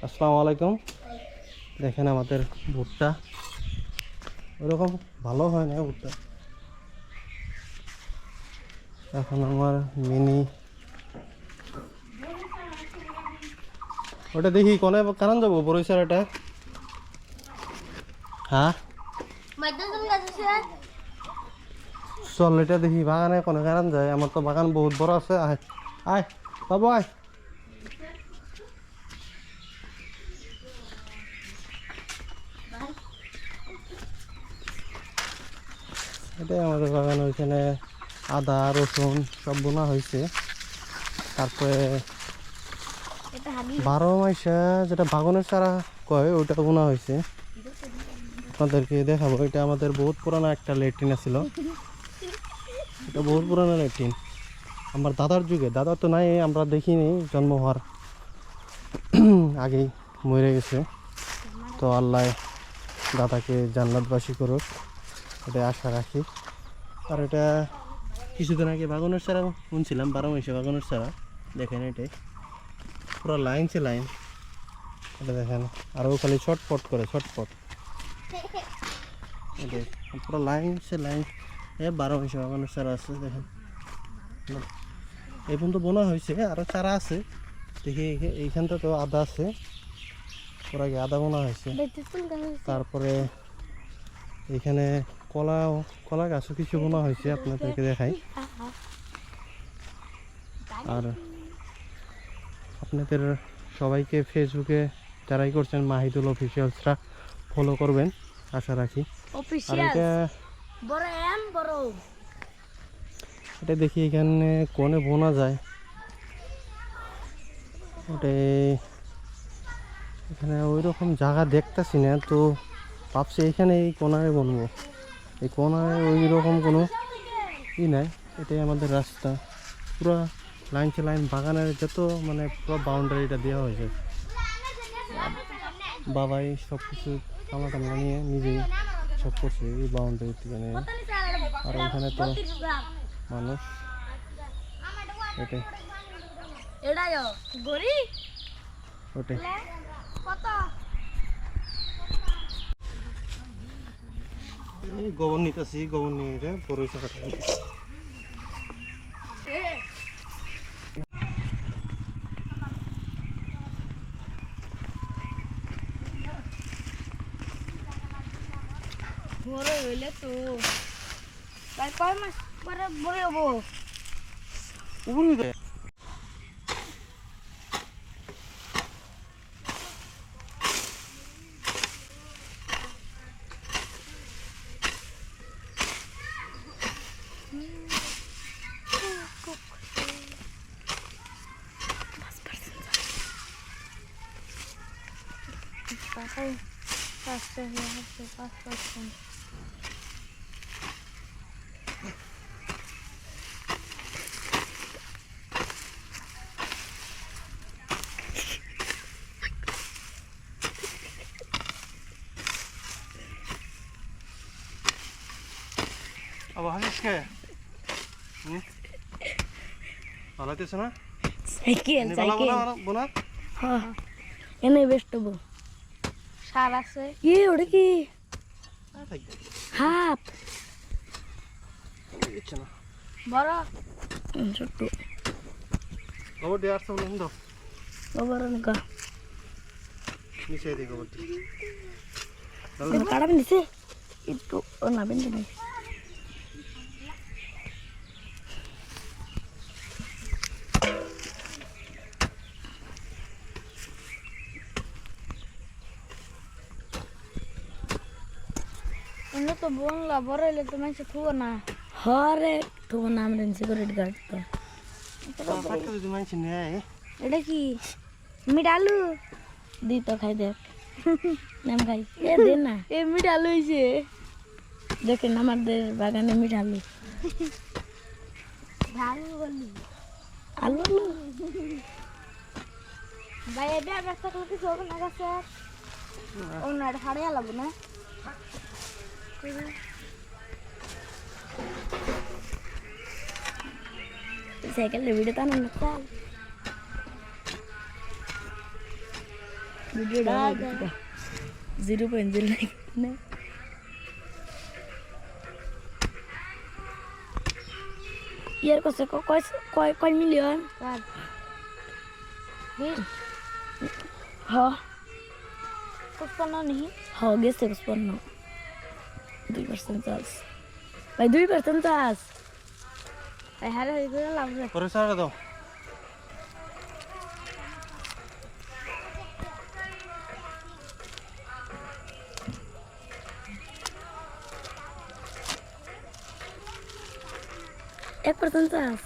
আসসালামু আলাইকুম। দেখেন আমাদের ভুট্টা ওরকম ভালো হয় না ভুট্টা। এখন আমার মিনি ওটা দেখি কোনে কারণ যাবো বড় স্যার এটা। হ্যাঁ চল এটা দেখি বাগানে কোনে কারণ যায়। আমার তো বাগান বহুত বড় আছে। আয় আয় বাবু আয়। এটাই আমাদের বাগান। ওইখানে আদা রসুন সব বোনা হয়েছে। তারপরে 12 মাসে যেটা বাগানের চারা কয় ওটা বোনা হয়েছে। আপনাদেরকে দেখাবো। এটা আমাদের বহুত পুরানো একটা ল্যাট্রিন ছিল। এটা বহুত পুরানো ল্যাট্রিন আমার দাদার যুগে। দাদা তো নাই, আমরা দেখিনি, জন্ম হওয়ার আগেই মরে গেছে। তো আল্লাহ দাদাকে জান্নাতবাসী করুক, এটা আশা রাখি। আর এটা কিছুদিন আগে বাগানের চারা শুনছিলাম, 12 মাসে বাগানের চারা। দেখেন এটাই পুরো লাইন সে লাইন। এটা দেখেন আরও খালি ছটফট করে ছটফট। এটাই পুরো লাইন সে লাইন। 12 মাসে বাগানের চারা আছে দেখেন। এই পর্যন্ত বোনা হয়েছে, আরও চারা আছে দেখি। এইখানটা তো আদা আছে, ওর আগে আদা বোনা হয়েছে। তারপরে এখানে কলা গাছও কিছু বোনা হয়েছে, আপনাদেরকে দেখাই। আর আপনাদের সবাইকে ফেসবুকে যারাই করছেন মাহিদুল অফিসিয়ালসরা ফলো করবেন আশা রাখি। আর এটা দেখি এখানে কোনে বোনা যায়। ওটা এখানে ওই রকম জায়গা দেখতেছি না, তো ভাবছি এখানে এই কোনায় বনবো। এই কোনায় ওই রকম কোনো ই নাই। এটাই আমাদের রাস্তা। পুরো লাইন সে লাইন বাগানের যত মানে পুরো বাউন্ডারিটা দেওয়া হয়েছে। বাবাই সব কিছু কামলা টামলা নিয়ে নিজেই সব করছে এই বাউন্ডারি থেকে নিয়ে। আর এখানে তো মানুষ এটাই ওটাই এই গোবর নিতেছি। গোবর নিয়ে বড় টাকাটা বড় হইলে তো ভাই কয় মাস পরে বড় হবো? উপরে দে আবার হাসিস কে? ভালো হইতেছে না? সাইকেল বোনা হ্যাঁ এনে বেস্ট হবো। সার আছে ওটা কি হাফ বড় ছোট্ট গোবর দিয়ে আসতে বলুন তো। গোবর অনেক নিচে দিয়ে গোবরটি কাটাবেন দিছে একটু নাবেন তো নাই। এনে তো বনলা বড় হইলে তো মানুষ থুবো না। হরে থুবো না আমরা সিকিউরিটি গার্ড তো যদি মানছি নেয়। এটা কি মিট আলু দি তো খাই দেখ নাম খাই দে না এ মিট আলু হয়েছে দেখেন আমাদের বাগানে মিট আলু আলু আলু ভাই এটা ব্যবস্থা করতে হবে না গাছে অন্য একটা হারিয়ে লাগবো না। সাইকেলের ভিডিও তো না চাল ভিডিওটা 0.0 লাইক না ইয়ার কাছে কয় মিলিয়ন হ 55 नहीं হ গেছে 55 2% চান্স ভাই 2% চান্স ভাই হারে হয়ে গেল লাভ রে পরে সারা দাও 1% চান্স